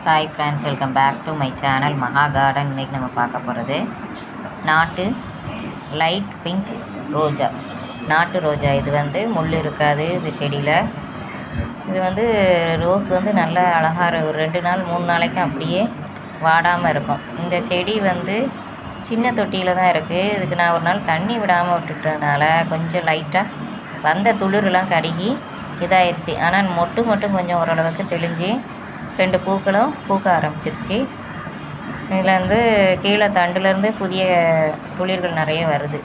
Hi friends, welcome back to my channel Maha garden. இன்றைக்கி நம்ம பார்க்க போகிறது நாட்டு லைட் பிங்க் ரோஜா. நாட்டு ரோஜா இது முள் இருக்காது. இந்த செடியில் இது ரோஸ் நல்லா அழகாக ஒரு 2 நாள் 3 நாளைக்கு அப்படியே வாடாமல் இருக்கும். இந்த செடி சின்ன தொட்டியில் தான் இருக்குது. இதுக்கு நான் ஒரு நாள் தண்ணி விடாமல் விட்டுட்டதுனால கொஞ்சம் லைட்டாக வந்த துளிரெலாம் கருகி இதாகிடுச்சு. ஆனால் மொட்டு மட்டும் கொஞ்சம் ஓரளவுக்கு தெளிஞ்சு 2 பூக்களும் பூக்க ஆரம்பிச்சிருச்சு. இதில் கீழே தண்டுலேருந்து புதிய துளிர்கள் நிறைய வருது.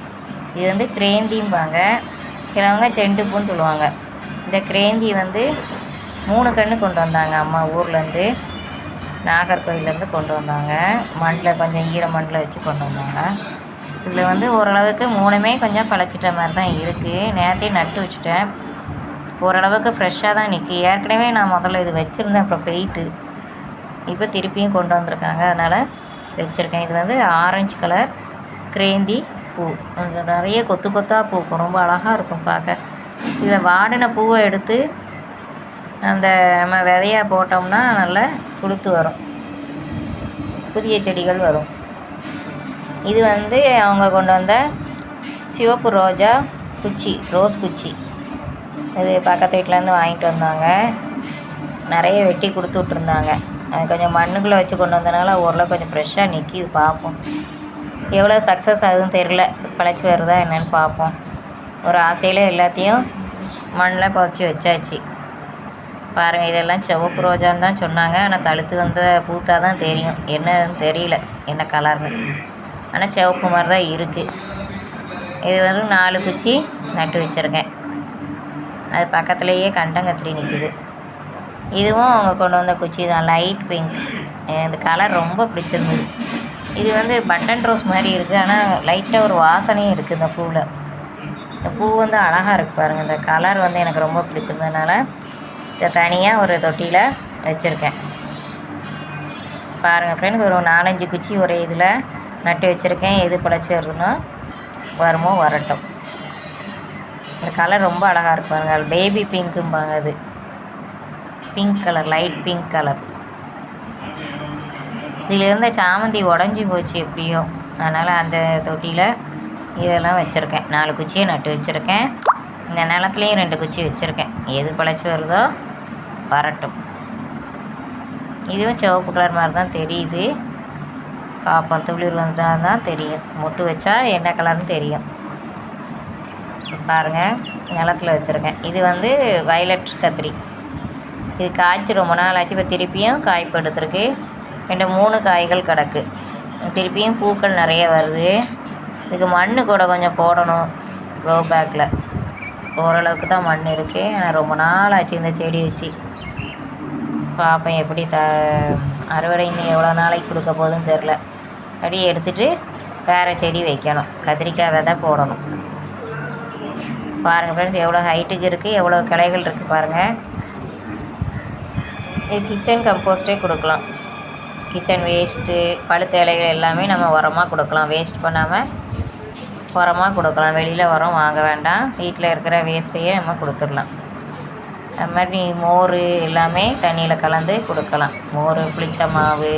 இது கிரேந்திம்பாங்க, சிலவங்க செண்டுப்பூன்னு சொல்லுவாங்க. இந்த கிரேந்தி 3 கன்று கொண்டு வந்தாங்க அம்மா ஊர்லேருந்து, நாகர்கோவிலேருந்து கொண்டு வந்தாங்க. மண்ணில் கொஞ்சம் ஈர மண்ணில் வச்சு கொண்டு வந்தாங்க. இதில் ஓரளவுக்கு 3மே கொஞ்சம் பழச்சிட்ட மாதிரி தான் இருக்குது. நேரத்தையே நட்டு வச்சுட்டேன். ஓரளவுக்கு ஃப்ரெஷ்ஷாக தான் நிற்கி. ஏற்கனவே நான் முதல்ல இது வச்சுருந்தேன், அப்புறம் போயிட்டு இப்போ திருப்பியும் கொண்டு வந்திருக்காங்க, அதனால் வச்சுருக்கேன். இது ஆரஞ்சு கலர் கிரேந்தி பூ. கொஞ்சம் நிறைய கொத்து கொத்தாக பூக்கும், ரொம்ப அழகாக இருக்கும் பார்க்க. இதில் வாடின பூவை எடுத்து அந்த நம்ம விதையாக போட்டோம்னா நல்லா துளுத்து வரும், புதிய செடிகள் வரும். இது அவங்க கொண்டு வந்த சிவப்பு ரோஜா குச்சி, ரோஸ் குச்சி. இது பக்கத்து வீட்டிலேருந்து வாங்கிட்டு வந்தாங்க. நிறைய வெட்டி கொடுத்து விட்ருந்தாங்க. அது கொஞ்சம் மண்ணுக்குள்ளே வச்சு கொண்டு வந்தனால ஓரளவு கொஞ்சம் ஃப்ரெஷ்ஷாக நிற்கிது. பார்ப்போம் எவ்வளோ சக்ஸஸ் ஆகுதுன்னு தெரில, பழச்சி வருதா என்னென்னு பார்ப்போம். ஒரு ஆசையில் எல்லாத்தையும் மண்ணில் புதைச்சி வச்சாச்சு. பாருங்கள், இதெல்லாம் சிவப்பு ரோஜான்னு தான் சொன்னாங்க. ஆனால் தழுத்து பூத்தா தான் தெரியும், என்னன்னு தெரியல என்ன கலர்னு. ஆனால் சிவப்பு மாதிரி தான் இருக்குது. இது 4 குச்சி நட்டு வச்சுருக்கேன். அது பக்கத்துலேயே கண்டங்கத்திரி நிற்கிது. இதுவும் அவங்க கொண்டு வந்த குச்சி தான், லைட் பிங்க். இந்த கலர் ரொம்ப பிடிச்சிருந்தது. இது பட்டன் ரோஸ் மாதிரி இருக்குது, ஆனால் லைட்டாக ஒரு வாசனையும் இருக்குது இந்த பூவில். இந்த பூ அழகாக இருக்குது பாருங்கள். இந்த கலர் எனக்கு ரொம்ப பிடிச்சிருந்ததுனால இதை தனியாக ஒரு தொட்டியில் வச்சுருக்கேன். பாருங்கள் ஃப்ரெண்ட்ஸ், ஒரு 4-5 குச்சி ஒரே இதில் நட்டு வச்சுருக்கேன். எது பிழைச்சி வருதுன்னா வருமோ வரட்டும். இந்த கலர் ரொம்ப அழகாக இருக்கு பாருங்கள். பேபி பிங்க்கும்பாங்க, அது pink colour, light pink colour. இதில் இருந்த சாமந்தி உடஞ்சி போச்சு எப்படியோ, அதனால் அந்த தொட்டியில் இதெல்லாம் வச்சுருக்கேன். 4 குச்சியை நட்டு வச்சுருக்கேன். இந்த நிலத்துலேயும் 2 குச்சி வச்சுருக்கேன். எது பழச்சி வருதோ வரட்டும். இதுவும் சிவப்பு கலர் மாதிரி தான் தெரியுது. பார்ப்போம், துளிர் வந்தால் தான் தெரியும். மொட்டு வச்சா என்ன கலர்னு தெரியும். பாருங்கள், நிலத்தில் வச்சுருக்கேன். இது வயலட் கத்திரி. இது காய்ச்சி ரொம்ப நாள் ஆச்சு. இப்போ திருப்பியும் காய்ப்பு எடுத்துருக்கு. 2-3 காய்கள் கிடக்கு. திருப்பியும் பூக்கள் நிறைய வருது. இதுக்கு மண் கூட கொஞ்சம் போடணும். க்ரோ பேக்கில் ஓரளவுக்கு தான் மண் இருக்குது. ஆனால் ரொம்ப நாள் ஆச்சு இந்த செடி வச்சு. பார்ப்பேன் எப்படி அறுவடை இன்னும் எவ்வளோ நாளைக்கு கொடுக்க போகுதுன்னு தெரில. அப்படியே எடுத்துகிட்டு வேறு செடி வைக்கணும். கத்திரிக்காய் விதை போடணும். பாருங்கள் ஃப்ரெண்ட்ஸ், எவ்வளோ ஹைட்டுக்கு இருக்குது, எவ்வளோ கிளைகள் இருக்குது பாருங்கள். இது கிச்சன் கம்போஸ்ட்டே கொடுக்கலாம். கிச்சன் வேஸ்ட்டு, பழுத்த இலைகள் எல்லாமே நம்ம உரமாக கொடுக்கலாம். வேஸ்ட் பண்ணாமல் உரமாக கொடுக்கலாம். வெளியில் உரம் வாங்க வேண்டாம். வீட்டில் இருக்கிற வேஸ்ட்டையே நம்ம கொடுத்துடலாம். அது மாதிரி மோர் எல்லாமே தண்ணியில் கலந்து கொடுக்கலாம். மோர், புளிச்ச மாவு,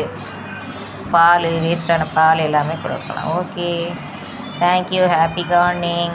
பால், வேஸ்ட்டான பால் எல்லாமே கொடுக்கலாம். Okay, thank you. Happy gardening.